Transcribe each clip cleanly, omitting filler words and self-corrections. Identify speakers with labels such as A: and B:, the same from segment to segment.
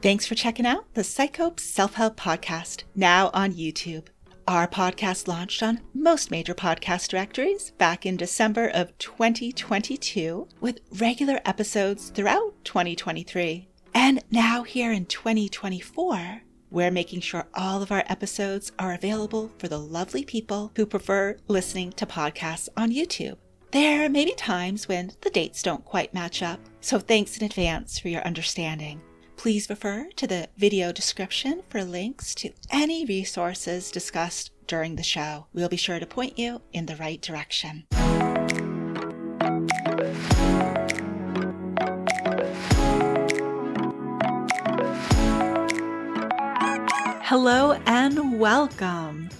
A: Thanks for checking out the PsycHope Self-Help podcast, now on YouTube. Our podcast launched on most major podcast directories back in December of 2022, with regular episodes throughout 2023. And now here in 2024, we're making sure all of our episodes are available for the lovely people who prefer listening to podcasts on YouTube. There may be times when the dates don't quite match up, so thanks in advance for your understanding. Please refer to the video description for links to any resources discussed during the show. We'll be sure to point you in the right direction. Hello and welcome.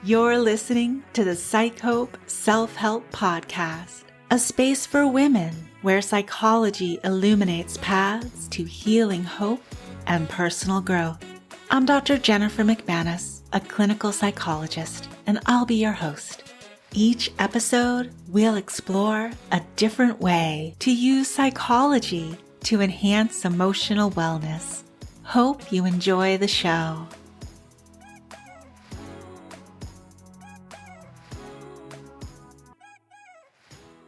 A: You're listening to the PsycHope Self-Help podcast, a space for women where psychology illuminates paths to healing, hope, and personal growth. I'm Dr. Jennifer McManus, a clinical psychologist, and I'll be your host. Each episode, we'll explore a different way to use psychology to enhance emotional wellness. Hope you enjoy the show.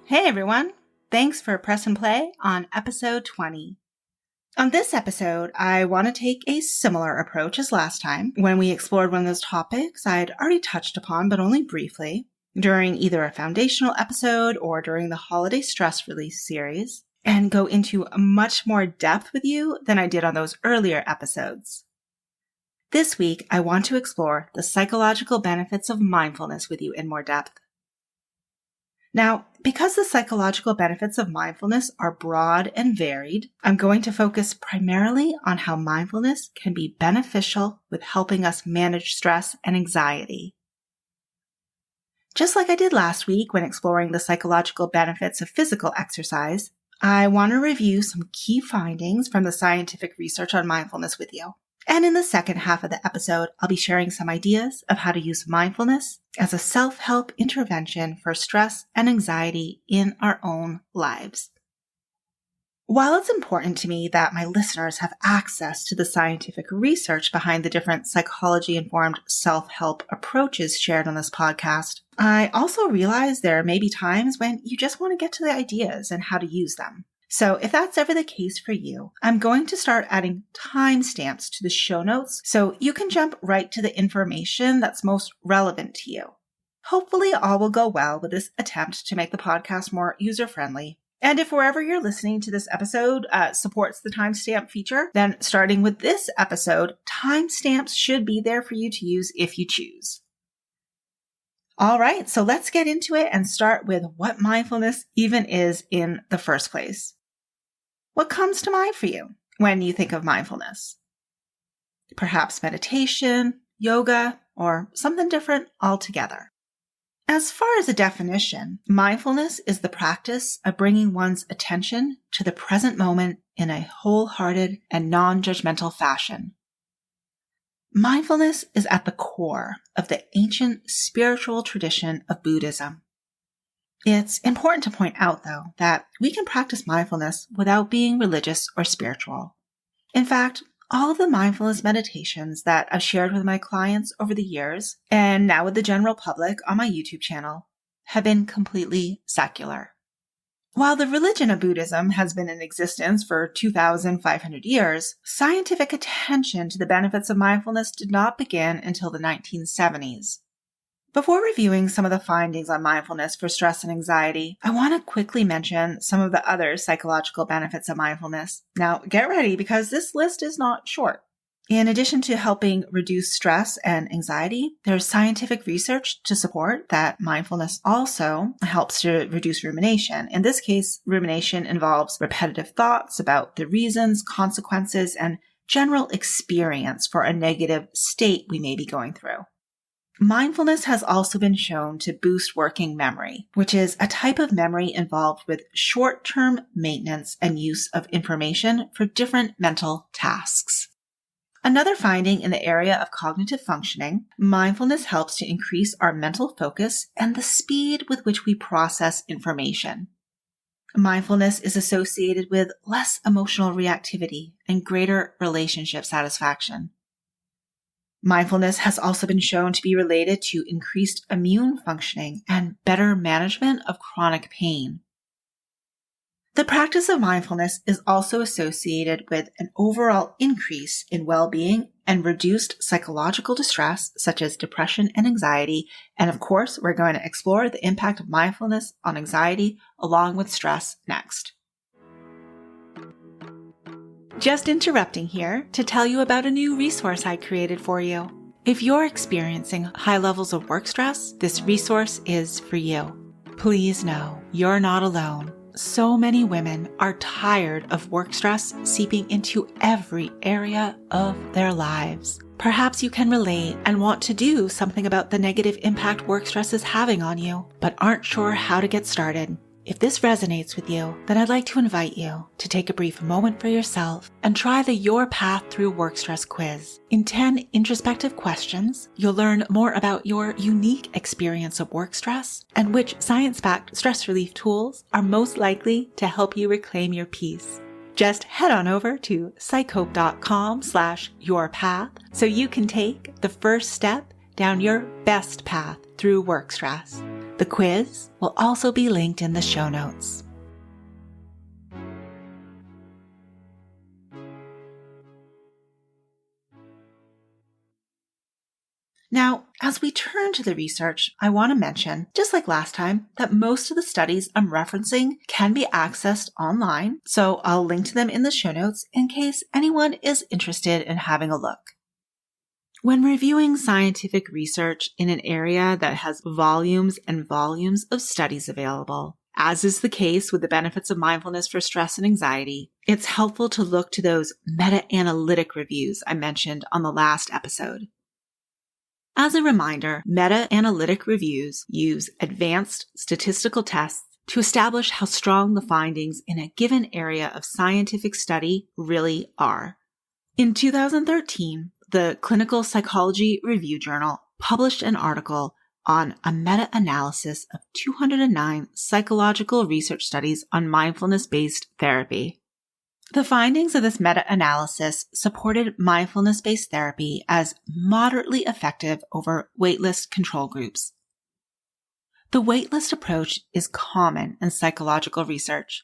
A: Hey everyone, thanks for pressing play on episode 20. On this episode, I want to take a similar approach as last time when we explored one of those topics I'd already touched upon, but only briefly, during either a foundational episode or during the holiday stress release series, and go into much more depth with you than I did on those earlier episodes. This week, I want to explore the psychological benefits of mindfulness with you in more depth. Now, because the psychological benefits of mindfulness are broad and varied, I'm going to focus primarily on how mindfulness can be beneficial with helping us manage stress and anxiety. Just like I did last week when exploring the psychological benefits of physical exercise, I want to review some key findings from the scientific research on mindfulness with you. And in the second half of the episode, I'll be sharing some ideas of how to use mindfulness as a self-help intervention for stress and anxiety in our own lives. While it's important to me that my listeners have access to the scientific research behind the different psychology-informed self-help approaches shared on this podcast, I also realize there may be times when you just want to get to the ideas and how to use them. So if that's ever the case for you, I'm going to start adding timestamps to the show notes so you can jump right to the information that's most relevant to you. Hopefully all will go well with this attempt to make the podcast more user-friendly. And if wherever you're listening to this episode supports the timestamp feature, then starting with this episode, timestamps should be there for you to use if you choose. All right, so let's get into it and start with what mindfulness even is in the first place. What comes to mind for you when you think of mindfulness? Perhaps meditation, yoga, or something different altogether. As far as a definition, mindfulness is the practice of bringing one's attention to the present moment in a wholehearted and non-judgmental fashion. Mindfulness is at the core of the ancient spiritual tradition of Buddhism. It's important to point out, though, that we can practice mindfulness without being religious or spiritual. In fact, all of the mindfulness meditations that I've shared with my clients over the years, and now with the general public on my YouTube channel, have been completely secular. While the religion of Buddhism has been in existence for 2,500 years, scientific attention to the benefits of mindfulness did not begin until the 1970s. Before reviewing some of the findings on mindfulness for stress and anxiety, I want to quickly mention some of the other psychological benefits of mindfulness. Now, get ready because this list is not short. In addition to helping reduce stress and anxiety, there's scientific research to support that mindfulness also helps to reduce rumination. In this case, rumination involves repetitive thoughts about the reasons, consequences, and general experience for a negative state we may be going through. Mindfulness has also been shown to boost working memory, which is a type of memory involved with short-term maintenance and use of information for different mental tasks. Another finding in the area of cognitive functioning, mindfulness helps to increase our mental focus and the speed with which we process information. Mindfulness is associated with less emotional reactivity and greater relationship satisfaction. Mindfulness has also been shown to be related to increased immune functioning and better management of chronic pain. The practice of mindfulness is also associated with an overall increase in well-being and reduced psychological distress, such as depression and anxiety. And of course, we're going to explore the impact of mindfulness on anxiety along with stress next. Just interrupting here to tell you about a new resource I created for you. If you're experiencing high levels of work stress, this resource is for you. Please know you're not alone. So many women are tired of work stress seeping into every area of their lives. Perhaps you can relate and want to do something about the negative impact work stress is having on you, but aren't sure how to get started. If this resonates with you, then I'd like to invite you to take a brief moment for yourself and try the Your Path Through Work Stress quiz. In 10 introspective questions, you'll learn more about your unique experience of work stress and which science-backed stress relief tools are most likely to help you reclaim your peace. Just head on over to psychhope.com/yourpath so you can take the first step down your best path through work stress. The quiz will also be linked in the show notes. Now, as we turn to the research, I want to mention, just like last time, that most of the studies I'm referencing can be accessed online, so I'll link to them in the show notes in case anyone is interested in having a look. When reviewing scientific research in an area that has volumes and volumes of studies available, as is the case with the benefits of mindfulness for stress and anxiety, it's helpful to look to those meta-analytic reviews I mentioned on the last episode. As a reminder, meta-analytic reviews use advanced statistical tests to establish how strong the findings in a given area of scientific study really are. In 2013, the Clinical Psychology Review Journal published an article on a meta-analysis of 209 psychological research studies on mindfulness-based therapy. The findings of this meta-analysis supported mindfulness-based therapy as moderately effective over waitlist control groups. The waitlist approach is common in psychological research.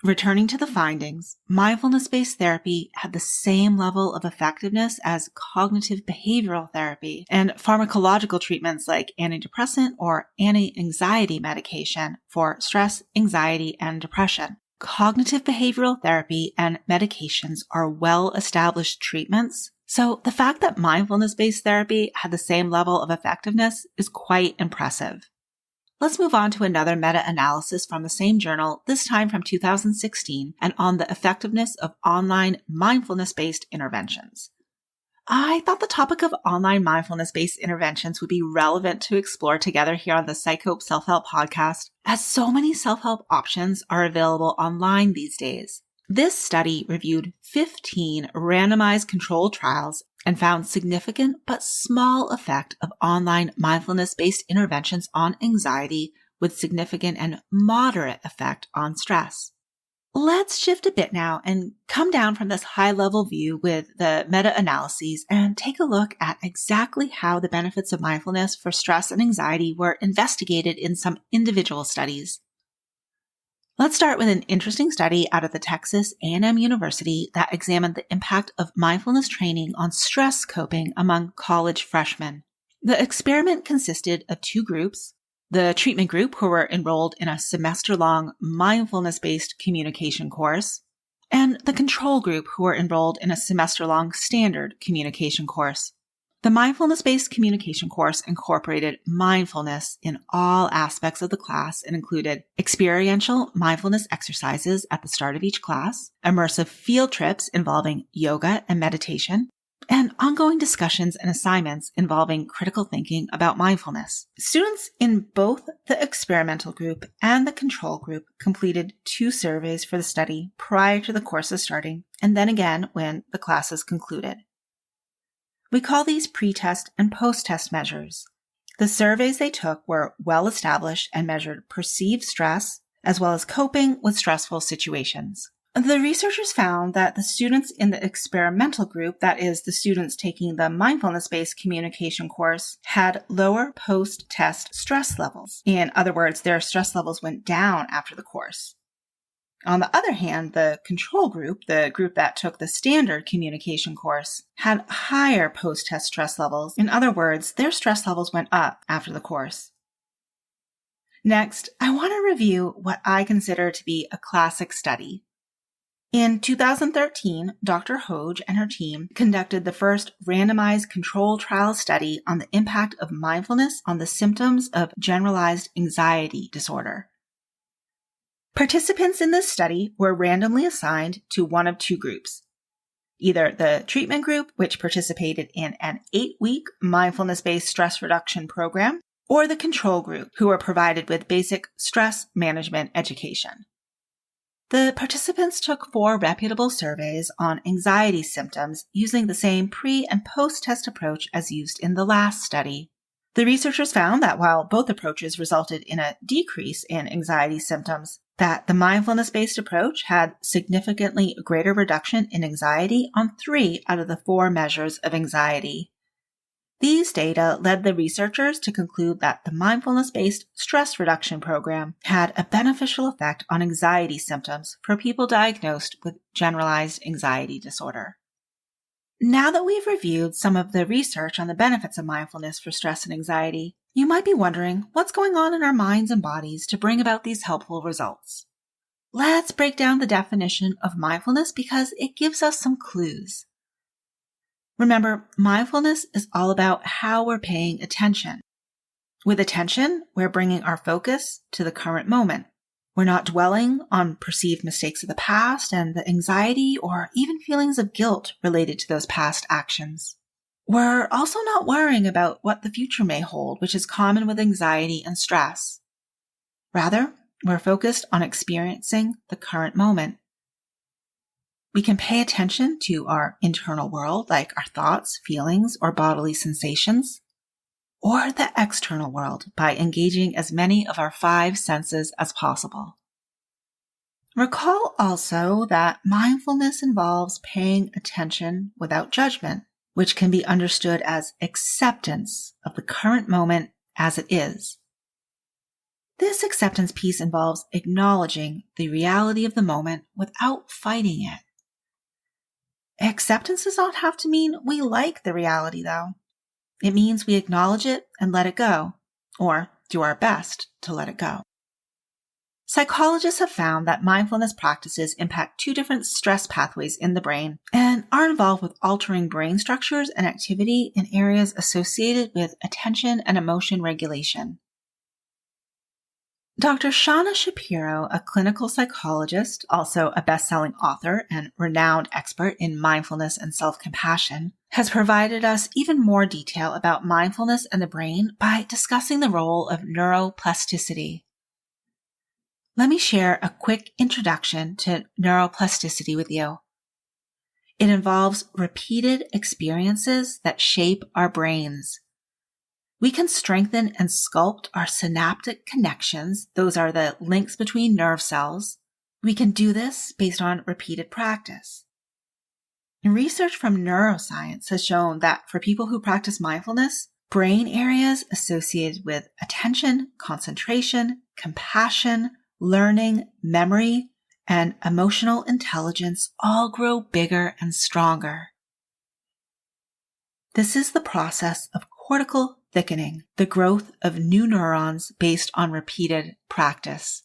A: Returning to the findings, mindfulness-based therapy had the same level of effectiveness as cognitive behavioral therapy and pharmacological treatments like antidepressant or anti-anxiety medication for stress, anxiety, and depression. Cognitive behavioral therapy and medications are well-established treatments, so the fact that mindfulness-based therapy had the same level of effectiveness is quite impressive. Let's move on to another meta-analysis from the same journal, this time from 2016, and on the effectiveness of online mindfulness-based interventions. I thought the topic of online mindfulness-based interventions would be relevant to explore together here on the PsycHope Self-Help podcast, as so many self-help options are available online these days. This study reviewed 15 randomized controlled trials and found significant but small effect of online mindfulness-based interventions on anxiety with significant and moderate effect on stress. Let's shift a bit now and come down from this high-level view with the meta-analyses and take a look at exactly how the benefits of mindfulness for stress and anxiety were investigated in some individual studies. Let's start with an interesting study out of the Texas A&M University that examined the impact of mindfulness training on stress coping among college freshmen. The experiment consisted of two groups: the treatment group, who were enrolled in a semester-long mindfulness-based communication course, and the control group, who were enrolled in a semester-long standard communication course. The mindfulness-based communication course incorporated mindfulness in all aspects of the class and included experiential mindfulness exercises at the start of each class, immersive field trips involving yoga and meditation, and ongoing discussions and assignments involving critical thinking about mindfulness. Students in both the experimental group and the control group completed 2 surveys for the study prior to the courses starting, and then again when the classes concluded. We call these pre-test and post-test measures. The surveys they took were well established and measured perceived stress, as well as coping with stressful situations. The researchers found that the students in the experimental group, that is, the students taking the mindfulness-based communication course, had lower post-test stress levels. In other words, their stress levels went down after the course. On the other hand, the control group, the group that took the standard communication course, had higher post-test stress levels. In other words, their stress levels went up after the course. Next, I want to review what I consider to be a classic study. In 2013, Dr. Hoge and her team conducted the first randomized controlled trial study on the impact of mindfulness on the symptoms of generalized anxiety disorder. Participants in this study were randomly assigned to one of two groups. Either the treatment group, which participated in an 8-week mindfulness-based stress reduction program, or the control group, who were provided with basic stress management education. The participants took 4 reputable surveys on anxiety symptoms using the same pre- and post-test approach as used in the last study. The researchers found that while both approaches resulted in a decrease in anxiety symptoms, that the mindfulness-based approach had significantly greater reduction in anxiety on 3 out of the 4 measures of anxiety. These data led the researchers to conclude that the mindfulness-based stress reduction program had a beneficial effect on anxiety symptoms for people diagnosed with generalized anxiety disorder. Now that we've reviewed some of the research on the benefits of mindfulness for stress and anxiety, you might be wondering what's going on in our minds and bodies to bring about these helpful results. Let's break down the definition of mindfulness because it gives us some clues. Remember, mindfulness is all about how we're paying attention. With attention, we're bringing our focus to the current moment. We're not dwelling on perceived mistakes of the past and the anxiety or even feelings of guilt related to those past actions. We're also not worrying about what the future may hold, which is common with anxiety and stress. Rather, we're focused on experiencing the current moment. We can pay attention to our internal world, like our thoughts, feelings, or bodily sensations, or the external world by engaging as many of our 5 senses as possible. Recall also that mindfulness involves paying attention without judgment, which can be understood as acceptance of the current moment as it is. This acceptance piece involves acknowledging the reality of the moment without fighting it. Acceptance does not have to mean we like the reality, though. It means we acknowledge it and let it go, or do our best to let it go. Psychologists have found that mindfulness practices impact 2 different stress pathways in the brain and are involved with altering brain structures and activity in areas associated with attention and emotion regulation. Dr. Shauna Shapiro, a clinical psychologist, also a best-selling author and renowned expert in mindfulness and self-compassion, has provided us even more detail about mindfulness and the brain by discussing the role of neuroplasticity. Let me share a quick introduction to neuroplasticity with you. It involves repeated experiences that shape our brains. We can strengthen and sculpt our synaptic connections. Those are the links between nerve cells. We can do this based on repeated practice. And research from neuroscience has shown that for people who practice mindfulness, brain areas associated with attention, concentration, compassion, learning, memory, and emotional intelligence all grow bigger and stronger. This is the process of cortical thickening, the growth of new neurons based on repeated practice.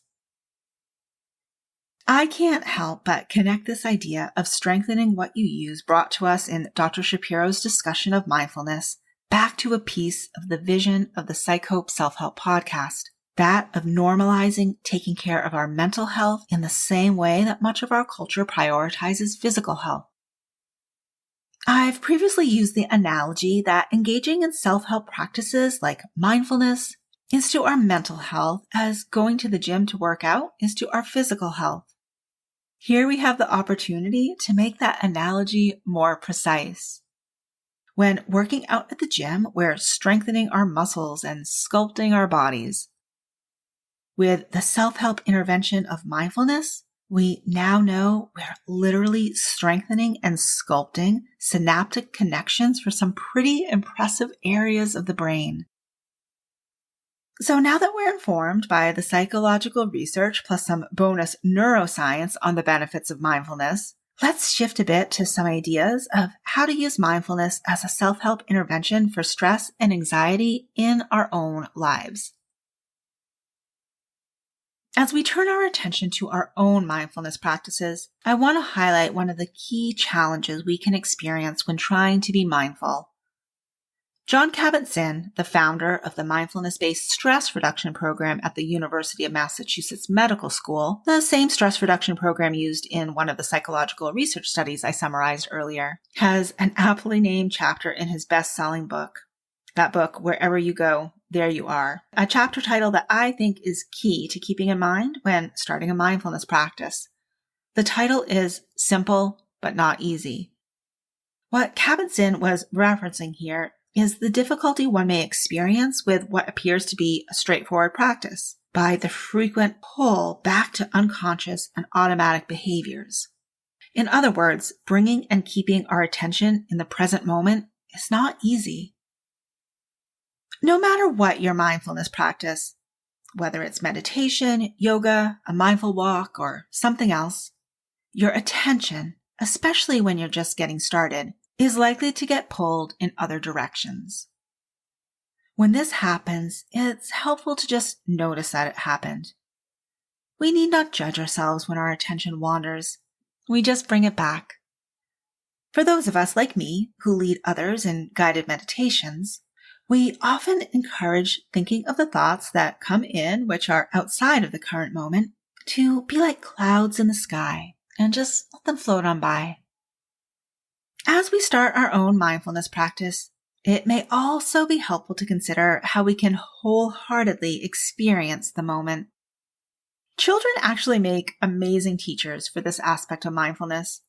A: I can't help but connect this idea of strengthening what you use brought to us in Dr. Shapiro's discussion of mindfulness back to a piece of the vision of the PsycHope Self-Help podcast, that of normalizing taking care of our mental health in the same way that much of our culture prioritizes physical health. I've previously used the analogy that engaging in self-help practices like mindfulness is to our mental health as going to the gym to work out is to our physical health. Here we have the opportunity to make that analogy more precise. When working out at the gym, we're strengthening our muscles and sculpting our bodies. With the self-help intervention of mindfulness, we now know we're literally strengthening and sculpting synaptic connections for some pretty impressive areas of the brain. So now that we're informed by the psychological research plus some bonus neuroscience on the benefits of mindfulness, let's shift a bit to some ideas of how to use mindfulness as a self-help intervention for stress and anxiety in our own lives. As we turn our attention to our own mindfulness practices, I want to highlight one of the key challenges we can experience when trying to be mindful. Jon Kabat-Zinn, the founder of the mindfulness-based stress reduction program at the University of Massachusetts Medical School, the same stress reduction program used in one of the psychological research studies I summarized earlier, has an aptly named chapter in his best-selling book. That book, Wherever You Go, There You Are, a chapter title that I think is key to keeping in mind when starting a mindfulness practice. The title is Simple but Not Easy. What Kabat-Zinn was referencing here is the difficulty one may experience with what appears to be a straightforward practice by the frequent pull back to unconscious and automatic behaviors. In other words, bringing and keeping our attention in the present moment is not easy. No matter what your mindfulness practice, whether it's meditation, yoga, a mindful walk, or something else, your attention, especially when you're just getting started, is likely to get pulled in other directions. When this happens, it's helpful to just notice that it happened. We need not judge ourselves when our attention wanders. We just bring it back. For those of us like me who lead others in guided meditations, we often encourage thinking of the thoughts that come in which are outside of the current moment to be like clouds in the sky and just let them float on by. As we start our own mindfulness practice, it may also be helpful to consider how we can wholeheartedly experience the moment. Children actually make amazing teachers for this aspect of mindfulness.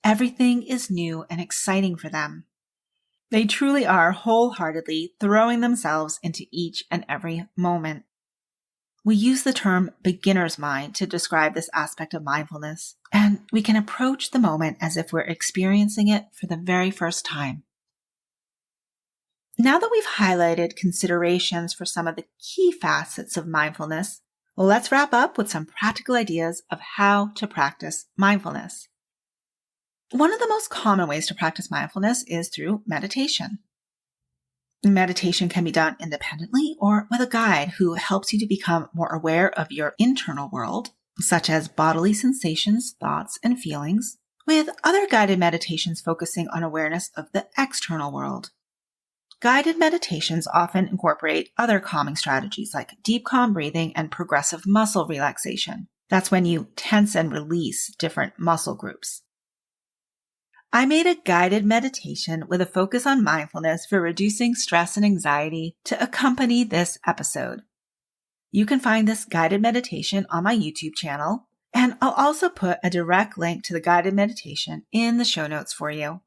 A: Everything is new and exciting for them. They truly are wholeheartedly throwing themselves into each and every moment. We use the term beginner's mind to describe this aspect of mindfulness, and we can approach the moment as if we're experiencing it for the very first time. Now that we've highlighted considerations for some of the key facets of mindfulness, let's wrap up with some practical ideas of how to practice mindfulness. One of the most common ways to practice mindfulness is through meditation. Meditation can be done independently or with a guide who helps you to become more aware of your internal world, such as bodily sensations, thoughts, and feelings, with other guided meditations focusing on awareness of the external world. Guided meditations often incorporate other calming strategies like deep calm breathing and progressive muscle relaxation. That's when you tense and release different muscle groups. I made a guided meditation with a focus on mindfulness for reducing stress and anxiety to accompany this episode. You can find this guided meditation on my YouTube channel, and I'll also put a direct link to the guided meditation in the show notes for you.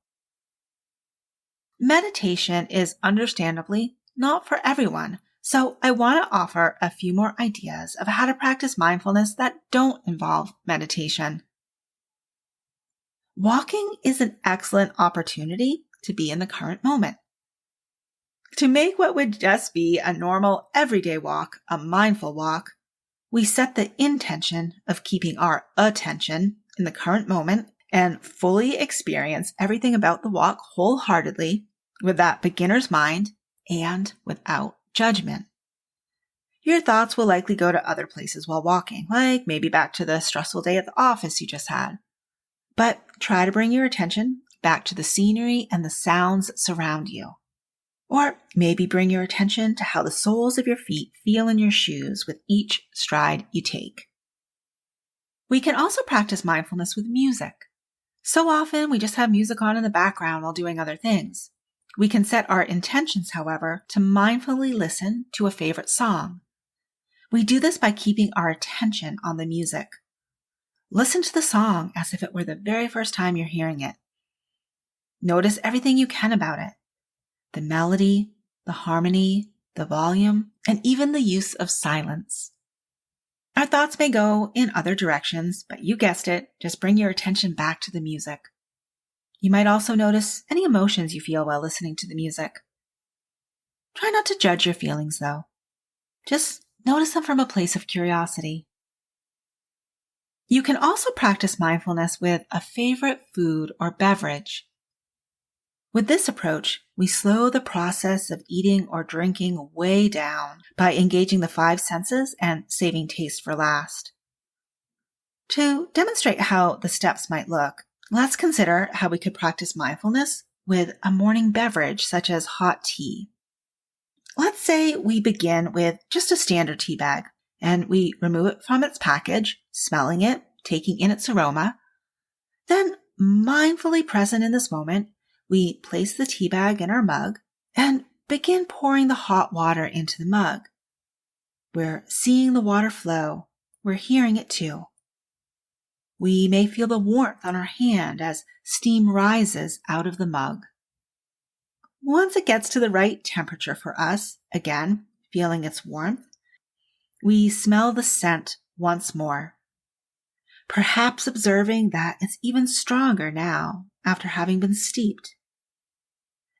A: Meditation is understandably not for everyone, so I want to offer a few more ideas of how to practice mindfulness that don't involve meditation. Walking is an excellent opportunity to be in the current moment. To make what would just be a normal everyday walk a mindful walk, we set the intention of keeping our attention in the current moment and fully experience everything about the walk wholeheartedly with that beginner's mind and without judgment. Your thoughts will likely go to other places while walking, like maybe back to the stressful day at the office you just had. But try to bring your attention back to the scenery and the sounds that surround you. Or maybe bring your attention to how the soles of your feet feel in your shoes with each stride you take. We can also practice mindfulness with music. So often we just have music on in the background while doing other things. We can set our intentions, however, to mindfully listen to a favorite song. We do this by keeping our attention on the music. Listen to the song as if it were the very first time you're hearing it. Notice everything you can about it. The melody, the harmony, the volume, and even the use of silence. Our thoughts may go in other directions, but you guessed it, just bring your attention back to the music. You might also notice any emotions you feel while listening to the music. Try not to judge your feelings, though. Just notice them from a place of curiosity. You can also practice mindfulness with a favorite food or beverage. With this approach, we slow the process of eating or drinking way down by engaging the 5 senses and saving taste for last. To demonstrate how the steps might look, let's consider how we could practice mindfulness with a morning beverage such as hot tea. Let's say we begin with just a standard tea bag and we remove it from its package, smelling it, taking in its aroma. Then, mindfully present in this moment, we place the tea bag in our mug and begin pouring the hot water into the mug. We're seeing the water flow. We're hearing it too. We may feel the warmth on our hand as steam rises out of the mug. Once it gets to the right temperature for us, again, feeling its warmth, we smell the scent once more, perhaps observing that it's even stronger now after having been steeped.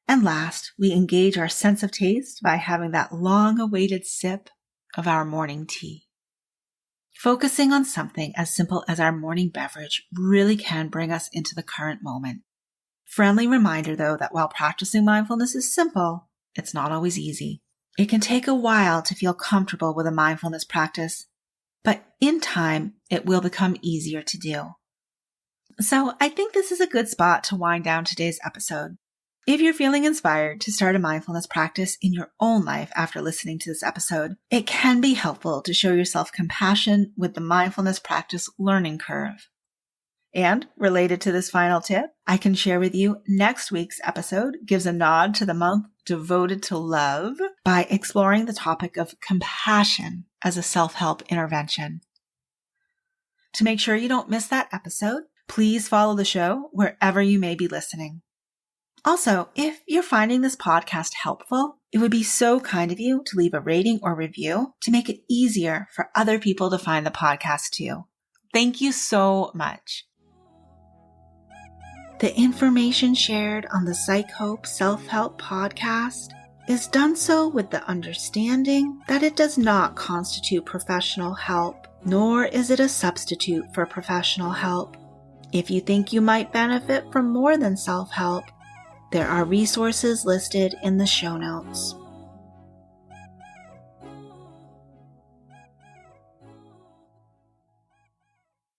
A: And last, we engage our sense of taste by having that long-awaited sip of our morning tea. Focusing on something as simple as our morning beverage really can bring us into the current moment. Friendly reminder, though, that while practicing mindfulness is simple, it's not always easy. It can take a while to feel comfortable with a mindfulness practice, but in time, it will become easier to do. So I think this is a good spot to wind down today's episode. If you're feeling inspired to start a mindfulness practice in your own life after listening to this episode, it can be helpful to show yourself compassion with the mindfulness practice learning curve. And related to this final tip, I can share with you next week's episode gives a nod to the month devoted to love by exploring the topic of compassion as a self-help intervention. To make sure you don't miss that episode, please follow the show wherever you may be listening. Also, if you're finding this podcast helpful, it would be so kind of you to leave a rating or review to make it easier for other people to find the podcast too. Thank you so much. The information shared on the PsycHope Self-Help podcast is done so with the understanding that it does not constitute professional help, nor is it a substitute for professional help. If you think you might benefit from more than self-help, there are resources listed in the show notes.